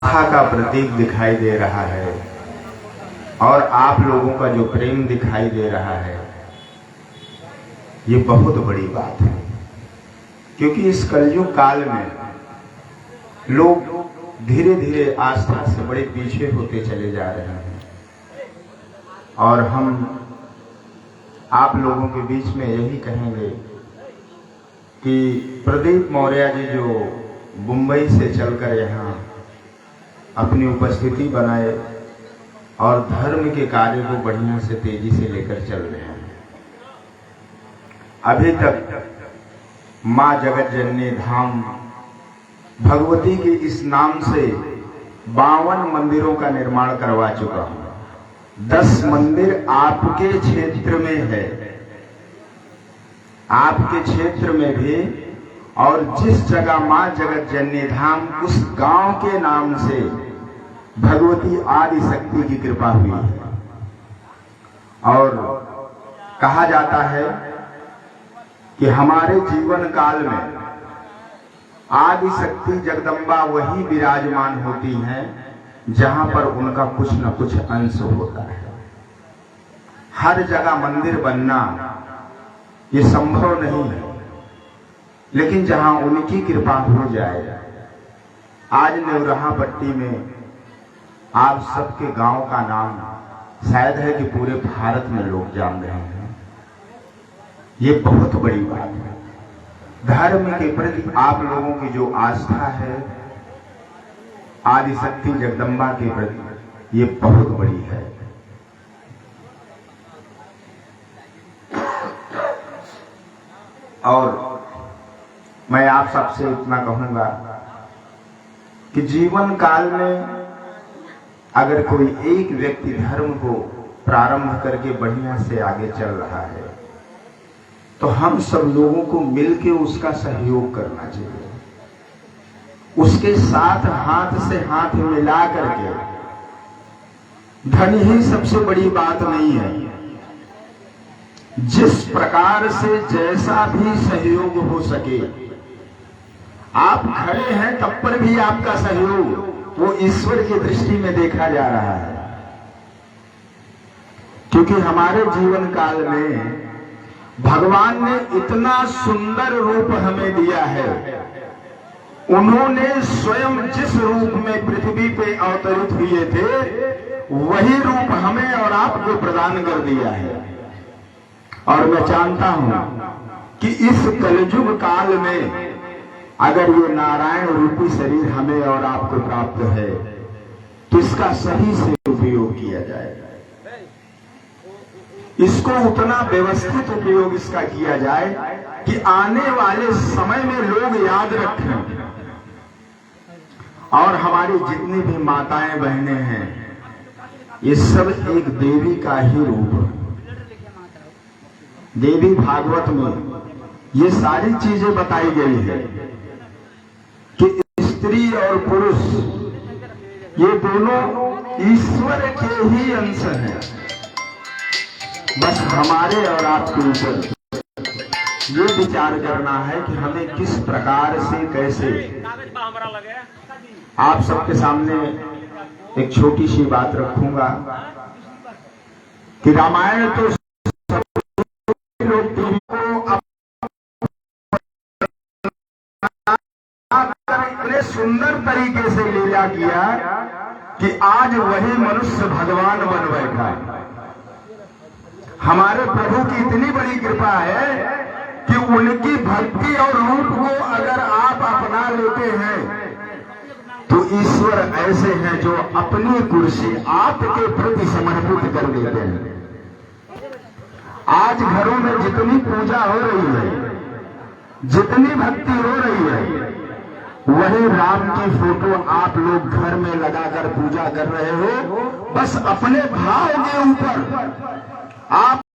आस्था का प्रतीक दिखाई दे रहा है और आप लोगों का जो प्रेम दिखाई दे रहा है, ये बहुत बड़ी बात है। क्योंकि इस कलयुग काल में लोग धीरे धीरे आस्था से बड़े पीछे होते चले जा रहे हैं और हम आप लोगों के बीच में यही कहेंगे कि प्रदीप मौर्य जी जो मुंबई से चलकर यहाँ अपनी उपस्थिति बनाए और धर्म के कार्य को बढ़िया से तेजी से लेकर चल रहे हैं। अभी तक माँ जगत जननी धाम भगवती के इस नाम से 52 मंदिरों का निर्माण करवा चुका हूं। 10 मंदिर आपके क्षेत्र में है, आपके क्षेत्र में भी, और जिस जगह माँ जगत जननी धाम उस गांव के नाम से भगवती आदि शक्ति की कृपा हुई है। और कहा जाता है कि हमारे जीवन काल में आदि शक्ति जगदम्बा वही विराजमान होती हैं जहां पर उनका कुछ न कुछ अंश होता है। हर जगह मंदिर बनना ये संभव नहीं है, लेकिन जहां उनकी कृपा हो जाए। आज नेवरहा पट्टी में आप सबके गांव का नाम शायद है कि पूरे भारत में लोग जान रहे हैं। ये बहुत बड़ी बात है। धर्म के प्रति आप लोगों की जो आस्था है आदि शक्ति जगदम्बा के प्रति, ये बहुत बड़ी है। और मैं आप सबसे इतना कहूंगा कि जीवन काल में अगर कोई एक व्यक्ति धर्म को प्रारंभ करके बढ़िया से आगे चल रहा है तो हम सब लोगों को मिलकर उसका सहयोग करना चाहिए। उसके साथ हाथ से हाथ मिला करके, धन ही सबसे बड़ी बात नहीं है। जिस प्रकार से जैसा भी सहयोग हो सके, आप खड़े हैं तब पर भी आपका सहयोग वो ईश्वर की दृष्टि में देखा जा रहा है। क्योंकि हमारे जीवन काल में भगवान ने इतना सुंदर रूप हमें दिया है। उन्होंने स्वयं जिस रूप में पृथ्वी पे अवतरित हुए थे वही रूप हमें और आपको प्रदान कर दिया है। और मैं जानता हूं कि इस कलयुग काल में अगर ये नारायण रूपी शरीर हमें और आपको प्राप्त है तो इसका सही से उपयोग किया जाएगा। इसको उतना व्यवस्थित उपयोग इसका किया जाए कि आने वाले समय में लोग याद रखें। और हमारी जितनी भी माताएं बहनें हैं, ये सब एक देवी का ही रूप है। देवी भागवत में ये सारी चीजें बताई गई है कि स्त्री और पुरुष ये दोनों ईश्वर के ही अंश हैं। बस हमारे और आपके ऊपर ये विचार करना है कि हमें किस प्रकार से कैसे। आप सबके सामने एक छोटी सी बात रखूंगा कि रामायण तो लोग टीवी को इतने सुंदर तरीके से लीला किया कि आज वही मनुष्य भगवान बन बैठा। हमारे प्रभु की इतनी बड़ी कृपा है कि उनकी भक्ति और रूप को अगर आप अपना लेते हैं तो ईश्वर ऐसे हैं जो अपनी कुर्सी आपके प्रति समर्पित कर देते हैं। आज घरों में जितनी पूजा हो रही है, जितनी भक्ति हो रही है, वही राम की फोटो आप लोग घर में लगाकर पूजा कर रहे हो। बस अपने भाव के ऊपर आप